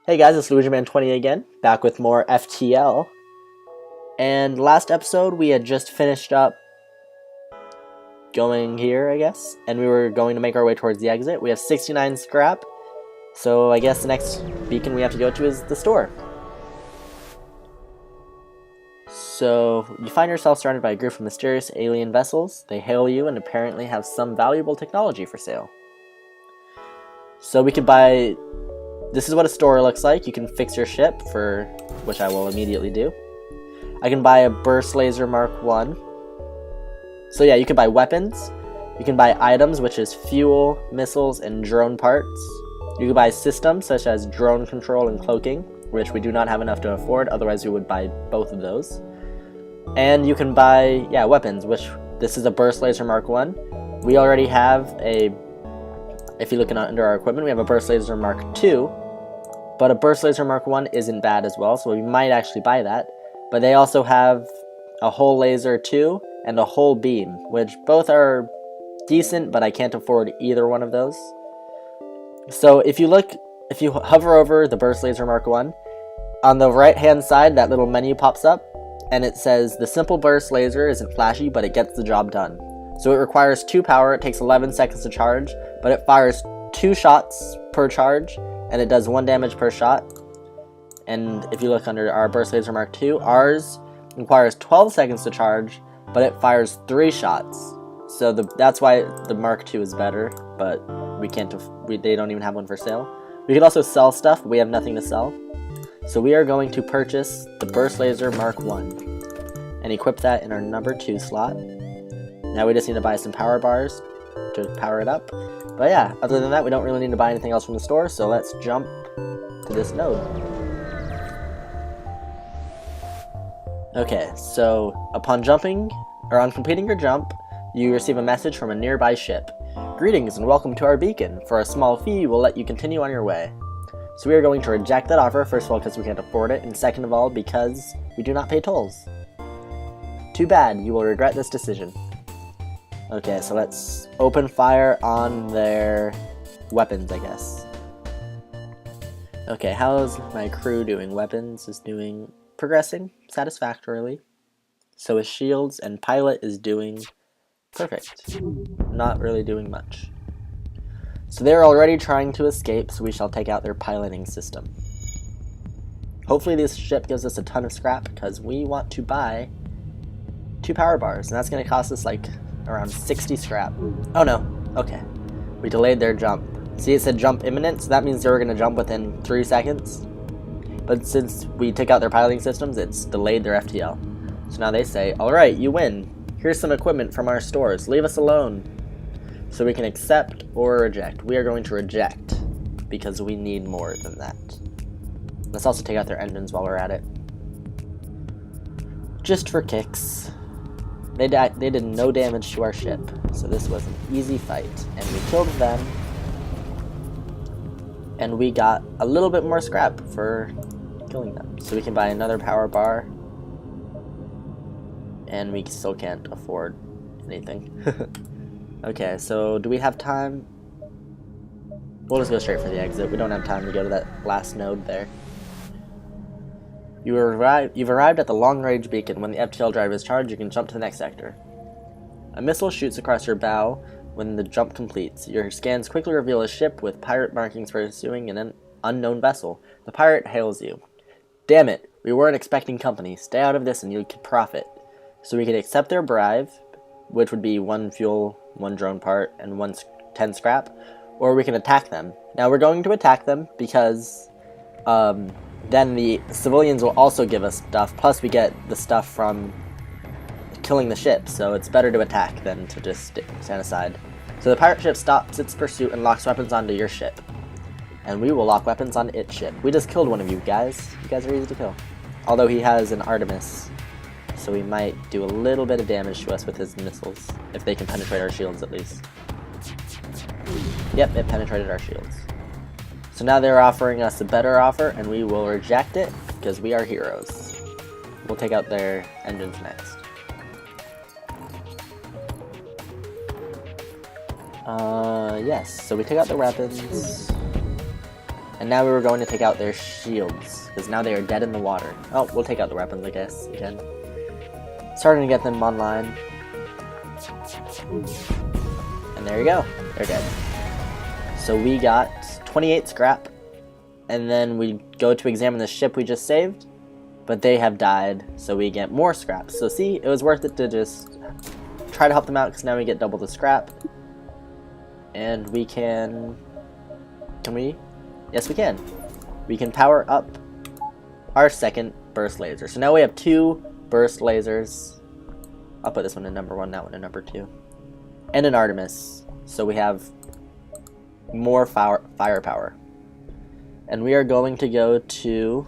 Hey guys, it's LuigiMan20 again, back with more FTL. And last episode we had just finished up going here, I guess, and we were going to make our way towards the exit. We have 69 scrap, so I guess the next beacon we have to go to is the store. So, you find yourself surrounded by a group of mysterious alien vessels. They hail you and apparently have some valuable technology for sale. So we could buy... This is what a store looks like. You can fix your ship, for which I will immediately do. I can buy a burst laser Mark 1. So yeah, you can buy weapons. You can buy items, which is fuel, missiles, and drone parts. You can buy systems, such as drone control and cloaking, which we do not have enough to afford, otherwise we would buy both of those. And you can buy, yeah, weapons, which this is a burst laser Mark 1. We already have a... If you look under our equipment, we have a burst laser Mark 2, but a burst laser Mark 1 isn't bad as well, so we might actually buy that. But they also have a whole laser 2 and a whole beam, which both are decent, but I can't afford either one of those. So if you hover over the burst laser Mark 1, on the right hand side that little menu pops up, and it says the simple burst laser isn't flashy, but it gets the job done. So it requires 2 power, it takes 11 seconds to charge, but it fires 2 shots per charge, and it does 1 damage per shot. And if you look under our burst laser Mark 2, ours requires 12 seconds to charge, but it fires 3 shots. So that's why the Mark 2 is better, but they don't even have one for sale. We can also sell stuff, but we have nothing to sell. So we are going to purchase the burst laser Mark 1 and equip that in our number 2 slot. Now we just need to buy some power bars to power it up. But yeah, other than that, we don't really need to buy anything else from the store, so let's jump to this node. Okay, so upon completing your jump, you receive a message from a nearby ship. Greetings and welcome to our beacon. For a small fee, we'll let you continue on your way. So we are going to reject that offer, first of all because we can't afford it, and second of all because we do not pay tolls. Too bad, you will regret this decision. Okay, so let's open fire on their weapons, I guess. Okay, how's my crew doing? Weapons is progressing satisfactorily. So is shields, and pilot is doing perfect. Not really doing much. So they're already trying to escape, so we shall take out their piloting system. Hopefully this ship gives us a ton of scrap, because we want to buy 2 power bars, and that's going to cost us like around 60 scrap. Oh no, okay. We delayed their jump. See, it said jump imminent, so that means they were going to jump within 3 seconds. But since we took out their piloting systems, it's delayed their FTL. So now they say, alright, you win. Here's some equipment from our stores. Leave us alone. So we can accept or reject. We are going to reject, because we need more than that. Let's also take out their engines while we're at it. Just for kicks. They did no damage to our ship, so this was an easy fight. And we killed them, and we got a little bit more scrap for killing them. So we can buy another power bar, and we still can't afford anything. Okay, so do we have time? We'll just go straight for the exit. We don't have time to go to that last node there. You've arrived at the long-range beacon. When the FTL drive is charged, you can jump to the next sector. A missile shoots across your bow when the jump completes. Your scans quickly reveal a ship with pirate markings pursuing an unknown vessel. The pirate hails you. Damn it, we weren't expecting company. Stay out of this and you can profit. So we can accept their bribe, which would be 1 fuel, 1 drone part, and 10 scrap, or we can attack them. Now we're going to attack them because then the civilians will also give us stuff, plus we get the stuff from killing the ship, so it's better to attack than to just stand aside. So the pirate ship stops its pursuit and locks weapons onto your ship. And we will lock weapons on its ship. We just killed one of you guys. You guys are easy to kill. Although he has an Artemis, so he might do a little bit of damage to us with his missiles, if they can penetrate our shields at least. Yep, it penetrated our shields. So now they're offering us a better offer, and we will reject it, because we are heroes. We'll take out their engines next. Yes, so we take out the weapons. And now we were going to take out their shields, because now they are dead in the water. Oh, we'll take out the weapons, I guess, again. Starting to get them online. And there you go. They're dead. So we got 28 scrap. And then we go to examine the ship we just saved. But they have died, so we get more scrap. So see, it was worth it to just try to help them out, because now we get double the scrap. And we can... Can we? Yes, we can. We can power up our second burst laser. So now we have 2 burst lasers. I'll put this one in number 1, that one in number 2. And an Artemis. So we have more firepower. And we are going to go to...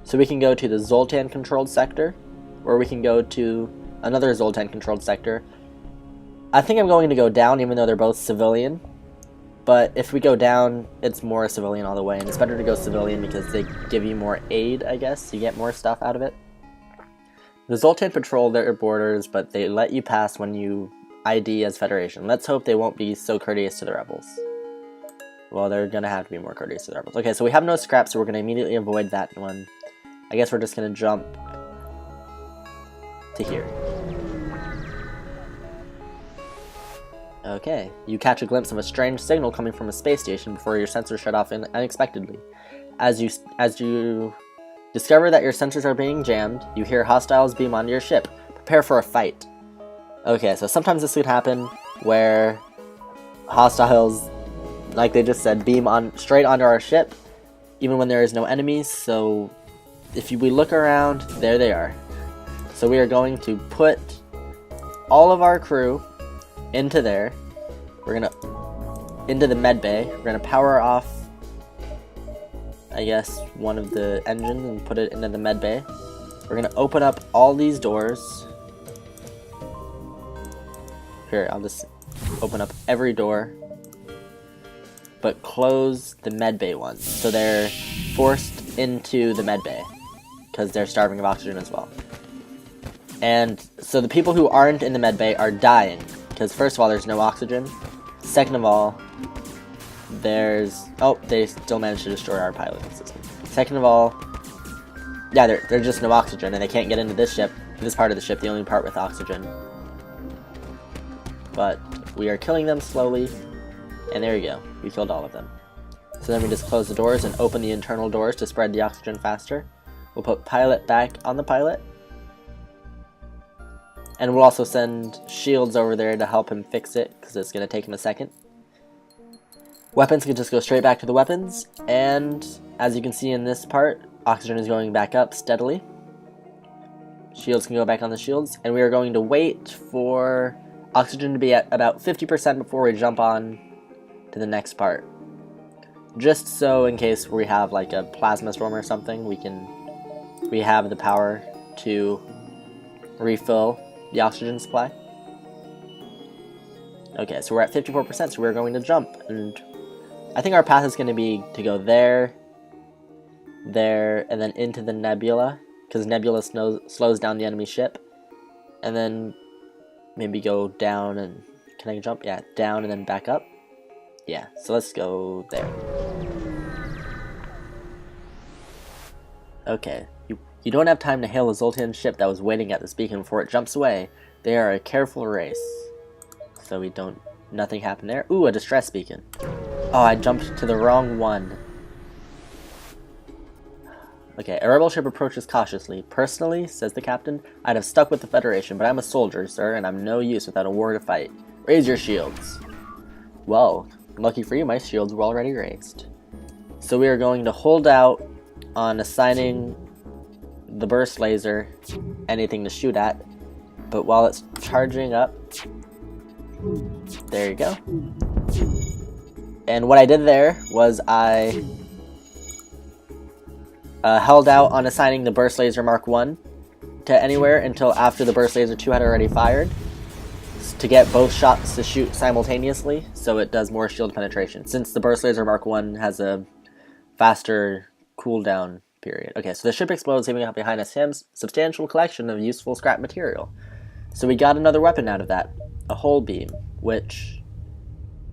So we can go to the Zoltan controlled sector, or we can go to another Zoltan controlled sector. I think I'm going to go down, even though they're both civilian. But if we go down, it's more civilian all the way, and it's better to go civilian because they give you more aid, I guess. You get more stuff out of it. The Zoltan patrol their borders, but they let you pass when you ID as Federation. Let's hope they won't be so courteous to the rebels. Well, they're gonna have to be more courteous to the rebels. Okay, so we have no scrap, so we're gonna immediately avoid that one. I guess we're just gonna jump to here. Okay, you catch a glimpse of a strange signal coming from a space station before your sensors shut off unexpectedly. As you discover that your sensors are being jammed, you hear hostiles beam onto your ship. Prepare for a fight. Okay, so sometimes this could happen where hostiles, like they just said, beam on straight onto our ship, even when there is no enemies. So if we look around, there they are. So we are going to put all of our crew into there. We're gonna into the med bay. We're gonna power off, I guess, one of the engines and put it into the med bay. We're gonna open up all these doors. Here, I'll just open up every door, but close the med bay ones, so they're forced into the med bay because they're starving of oxygen as well. And so the people who aren't in the med bay are dying, because first of all, there's no oxygen. Second of all, there's... Oh, they still managed to destroy our piloting system. Second of all, yeah, there's just no oxygen, and they can't get into this ship, this part of the ship, the only part with oxygen. But we are killing them slowly, and there you go. We killed all of them. So then we just close the doors and open the internal doors to spread the oxygen faster. We'll put pilot back on the pilot. And we'll also send shields over there to help him fix it, because it's going to take him a second. Weapons can just go straight back to the weapons, and as you can see in this part, oxygen is going back up steadily. Shields can go back on the shields, and we are going to wait for oxygen to be at about 50% before we jump on to the next part. Just so in case we have like a plasma storm or something, we have the power to refill the oxygen supply. Okay, so we're at 54%, so we're going to jump, and I think our path is going to be to go there, and then into the nebula, because nebula slows down the enemy ship, and then maybe go down and... Can I jump? Yeah, down and then back up. Yeah, so let's go there. Okay, you don't have time to hail a Zoltan ship that was waiting at this beacon before it jumps away. They are a careful race. So we don't... Nothing happened there. Ooh, a distress beacon. Oh, I jumped to the wrong one. Okay, a rebel ship approaches cautiously. Personally, says the captain, I'd have stuck with the Federation, but I'm a soldier, sir, and I'm no use without a war to fight. Raise your shields. Well, lucky for you, my shields were already raised. So we are going to hold out on assigning the burst laser anything to shoot at, but while it's charging up, there you go. And what I did there was I held out on assigning the burst laser Mark 1 to anywhere until after the burst laser 2 had already fired, to get both shots to shoot simultaneously, so it does more shield penetration, since the burst laser Mark 1 has a faster cooldown period. Okay, so the ship explodes, leaving behind a substantial collection of useful scrap material. So we got another weapon out of that, a hull beam, which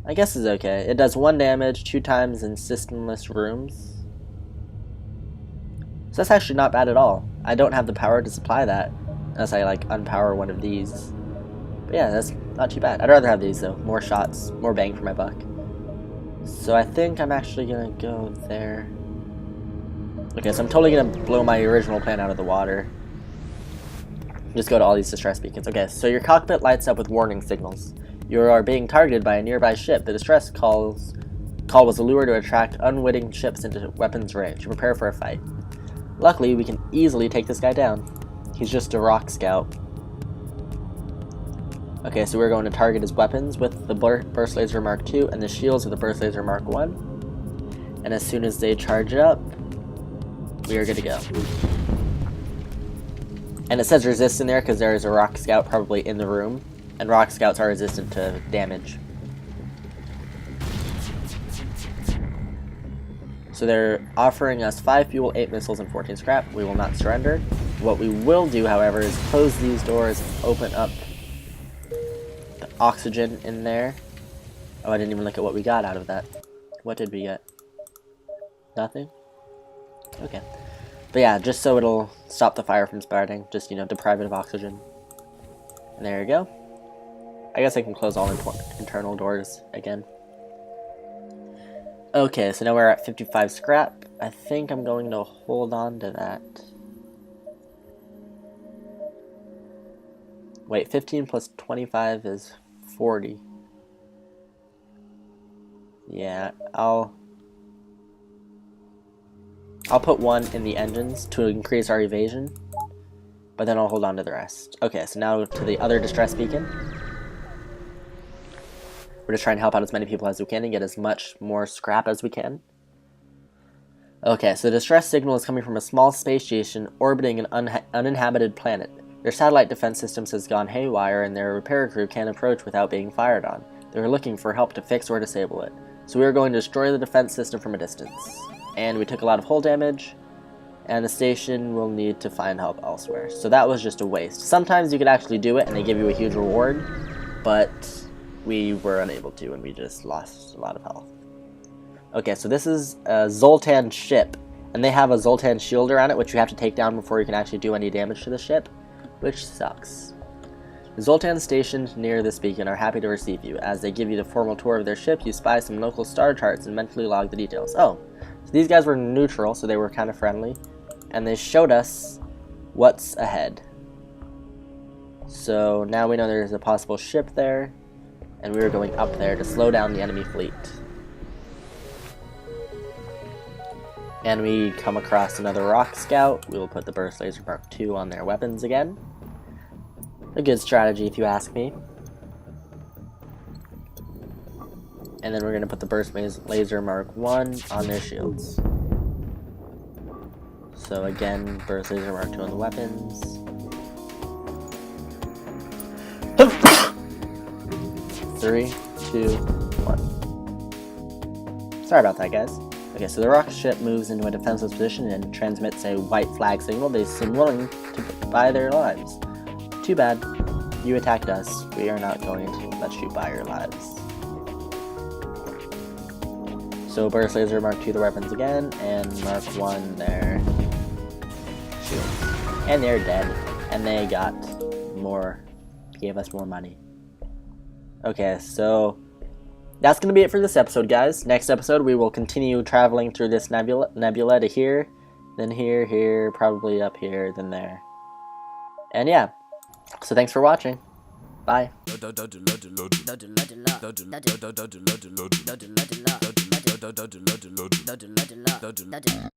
I guess it's okay. It does 1 damage 2 times in systemless rooms. So that's actually not bad at all. I don't have the power to supply that, unless I like unpower one of these. But yeah, that's not too bad. I'd rather have these though. More shots, more bang for my buck. So I think I'm actually gonna go there. Okay, so I'm totally gonna blow my original plan out of the water. Just go to all these distress beacons. Okay, so your cockpit lights up with warning signals. You are being targeted by a nearby ship. The distress call was a lure to attract unwitting ships into weapons range. Prepare for a fight. Luckily, we can easily take this guy down. He's just a rock scout. Okay, so we're going to target his weapons with the Burst Laser Mark II and the shields with the Burst Laser Mark I. And as soon as they charge up, we are good to go. And it says resist in there because there is a rock scout probably in the room. And rock scouts are resistant to damage. So they're offering us 5 fuel, 8 missiles, and 14 scrap. We will not surrender. What we will do, however, is close these doors and open up the oxygen in there. Oh, I didn't even look at what we got out of that. What did we get? Nothing? Okay. But yeah, just so it'll stop the fire from spreading. Just, you know, deprive it of oxygen. And there you go. I guess I can close all internal doors again. Okay, so now we're at 55 scrap. I think I'm going to hold on to that. Wait, 15 plus 25 is 40. Yeah, I'll put 1 in the engines to increase our evasion, but then I'll hold on to the rest. Okay, so now to the other distress beacon. We're just trying to help out as many people as we can and get as much more scrap as we can. Okay, so the distress signal is coming from a small space station orbiting an uninhabited planet. Their satellite defense systems has gone haywire and their repair crew can't approach without being fired on. They're looking for help to fix or disable it. So we are going to destroy the defense system from a distance. And we took a lot of hull damage, and the station will need to find help elsewhere. So that was just a waste. Sometimes you could actually do it and they give you a huge reward, but we were unable to and we just lost a lot of health. Okay, so this is a Zoltan ship, and they have a Zoltan shield around it, which you have to take down before you can actually do any damage to the ship, which sucks. The Zoltan stationed near this beacon are happy to receive you. As they give you the formal tour of their ship, you spy some local star charts and mentally log the details. Oh, so these guys were neutral, so they were kind of friendly, and they showed us what's ahead. So now we know there's a possible ship there, and we were going up there to slow down the enemy fleet. And we come across another rock scout. We will put the Burst Laser Mark II on their weapons again. A good strategy if you ask me. And then we're going to put the Burst Laser Mark I on their shields. So again, Burst Laser Mark II on the weapons. 3, 2, 1. Sorry about that, guys. Okay, so the rocket ship moves into a defenseless position and transmits a white flag signal. They seem willing to buy their lives. Too bad. You attacked us. We are not going to let you buy your lives. So Burst Laser Mark II the weapons again, and Mark I their shields. And they're dead. And they got more, gave us more money. Okay, so that's going to be it for this episode, guys. Next episode, we will continue traveling through this nebula to here, then here, here, probably up here, then there. And yeah, so thanks for watching. Bye.